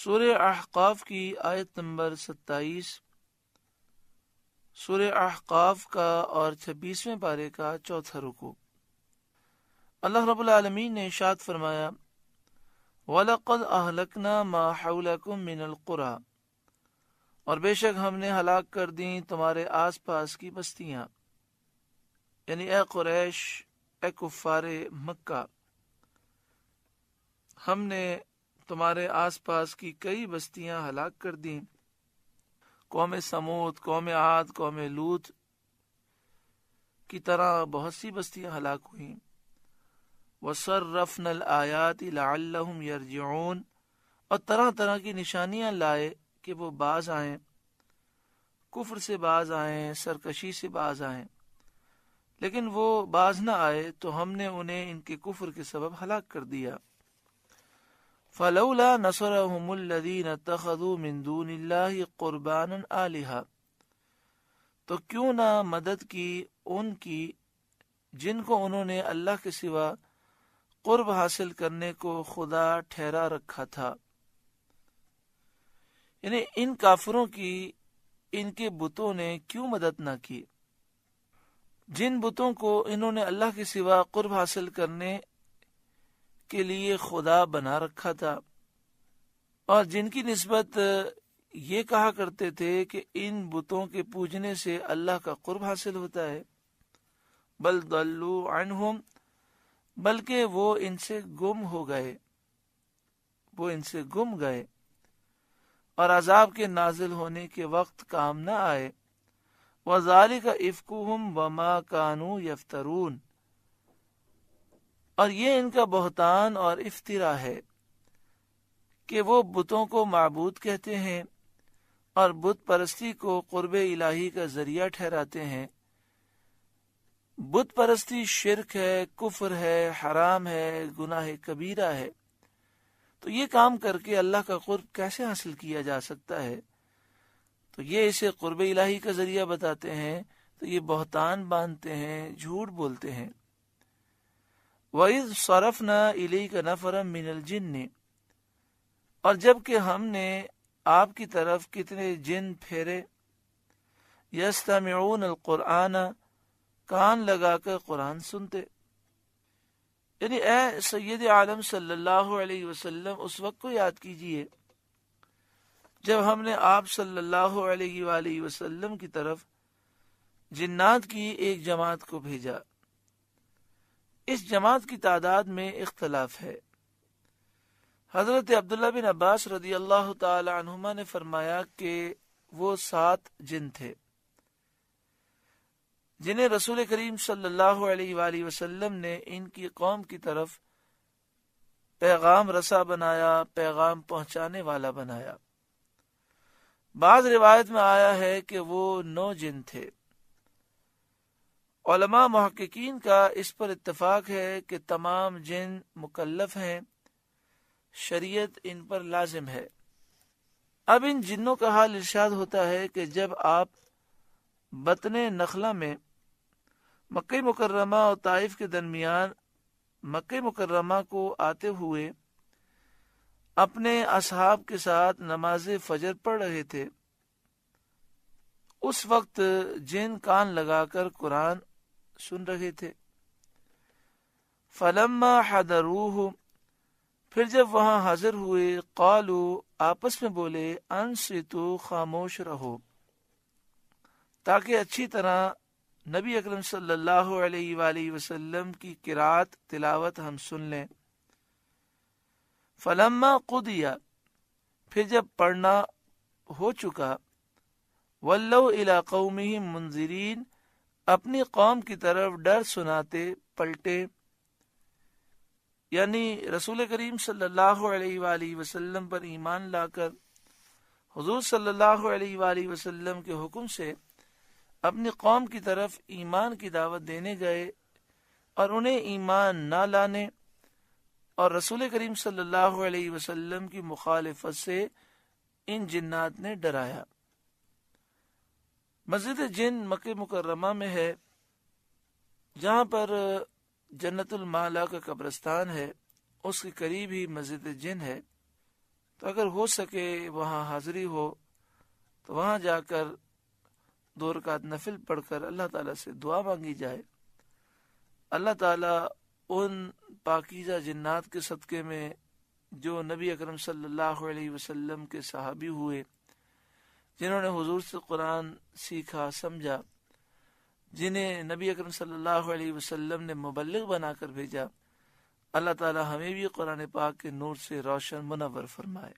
سورہ احقاف کی آیت نمبر 27، سورہ احقاف کا اور 26ویں پارے کا چوتھا رکوع۔ اللہ رب العالمین نے ارشاد فرمایا، وَلَقَدْ أَهْلَكْنَا مَا حَوْلَكُمْ مِنَ الْقُرَىٰ، اور بے شک ہم نے ہلاک کر دیں تمہارے آس پاس کی بستیاں، یعنی اے قریش، اے کفار مکہ، ہم نے تمہارے آس پاس کی کئی بستیاں ہلاک کر دیں۔ قوم سمود، قوم عاد، قوم لوط کی طرح بہت سی بستیاں ہلاک ہوئیں۔ وَصَرَّفْنَا الْآيَاتِ لَعَلَّهُمْ يَرْجِعُونَ، اور طرح طرح کی نشانیاں لائے کہ وہ باز آئیں، کفر سے باز آئیں، سرکشی سے باز آئیں، لیکن وہ باز نہ آئے تو ہم نے انہیں ان کے کفر کے سبب ہلاک کر دیا۔ فَلَوْلَا نَصَرَهُمُ الَّذِينَ اتَّخَذُوا مِن دُونِ اللَّهِ قُرْبَانًا آلِهَةً، تو کیوں نہ مدد کی ان کی جن کو انہوں نے اللہ کے سوا قرب حاصل کرنے کو خدا ٹھہرا رکھا تھا، یعنی ان کافروں کی ان کے بتوں نے کیوں مدد نہ کی، جن بتوں کو انہوں نے اللہ کے سوا قرب حاصل کرنے کے لیے خدا بنا رکھا تھا، اور جن کی نسبت یہ کہا کرتے تھے کہ ان بتوں کے پوجنے سے اللہ کا قرب حاصل ہوتا ہے۔ بل ضلوا عنہم، بلکہ وہ ان سے گم ہو گئے، وہ ان سے گم گئے اور عذاب کے نازل ہونے کے وقت کام نہ آئے۔ وَذَلِكَ إِفْكُهُمْ وَمَا كَانُوا يَفْتَرُونَ، اور یہ ان کا بہتان اور افترا ہے کہ وہ بتوں کو معبود کہتے ہیں اور بت پرستی کو قرب الہی کا ذریعہ ٹھہراتے ہیں۔ بت پرستی شرک ہے، کفر ہے، حرام ہے، گناہ کبیرہ ہے، تو یہ کام کر کے اللہ کا قرب کیسے حاصل کیا جا سکتا ہے؟ تو یہ اسے قرب الہی کا ذریعہ بتاتے ہیں، تو یہ بہتان باندھتے ہیں، جھوٹ بولتے ہیں۔ وَإِذْ صَرَفْنَا إِلَيْكَ نَفَرًا مِنَ الْجِنِّ، اور جب کہ ہم نے آپ کی طرف کتنے جن پھیرے، يَسْتَمِعُونَ الْقُرْآنَ، کان لگا کر قرآن سنتے، یعنی اے سید عالم صلی اللہ علیہ وسلم اس وقت کو یاد کیجئے جب ہم نے آپ صلی اللہ علیہ وآلہ وسلم کی طرف جنات کی ایک جماعت کو بھیجا۔ اس جماعت کی تعداد میں اختلاف ہے۔ حضرت عبداللہ بن عباس رضی اللہ تعالی عنہما نے فرمایا کہ وہ 7 جن تھے جنہیں رسول کریم صلی اللہ علیہ وآلہ وسلم نے ان کی قوم کی طرف پیغام رسا بنایا، پیغام پہنچانے والا بنایا۔ بعض روایت میں آیا ہے کہ وہ 9 جن تھے۔ علماء محققین کا اس پر اتفاق ہے کہ تمام جن مکلف ہیں، شریعت ان پر لازم ہے۔ اب ان جنوں کا حال ارشاد ہوتا ہے کہ جب آپ بطن نخلہ میں مکہ مکرمہ اور طائف کے درمیان مکہ مکرمہ کو آتے ہوئے اپنے اصحاب کے ساتھ نماز فجر پڑھ رہے تھے، اس وقت جن کان لگا کر قرآن سن رہے تھے۔ فلما حضروہ، پھر جب وہاں حاضر ہوئے، قالوا، آپس میں بولے، انصتوا، خاموش رہو، تاکہ اچھی طرح نبی اکرم صلی اللہ علیہ وآلہ وسلم کی قرات تلاوت ہم سن لیں۔ فلما قضی، پھر جب پڑھنا ہو چکا، ولوا الی قومہم منذرین، اپنی قوم کی طرف ڈر سناتے پلٹے، یعنی رسول کریم صلی اللہ علیہ وآلہ وسلم پر ایمان لا کر حضور صلی اللہ علیہ وآلہ وسلم کے حکم سے اپنی قوم کی طرف ایمان کی دعوت دینے گئے، اور انہیں ایمان نہ لانے اور رسول کریم صلی اللہ علیہ وسلم کی مخالفت سے ان جنات نے ڈرایا۔ مسجد جن مکہ مکرمہ میں ہے، جہاں پر جنت المالا کا قبرستان ہے، اس کے قریب ہی مسجد جن ہے۔ تو اگر ہو سکے وہاں حاضری ہو تو وہاں جا کر 2 رکعت نفل پڑھ کر اللہ تعالیٰ سے دعا مانگی جائے۔ اللہ تعالیٰ ان پاکیزہ جنات کے صدقے میں جو نبی اکرم صلی اللہ علیہ وسلم کے صحابی ہوئے، جنہوں نے حضور سے قرآن سیکھا سمجھا، جنہیں نبی اکرم صلی اللہ علیہ وسلم نے مبلغ بنا کر بھیجا، اللہ تعالیٰ ہمیں بھی قرآن پاک کے نور سے روشن منور فرمائے۔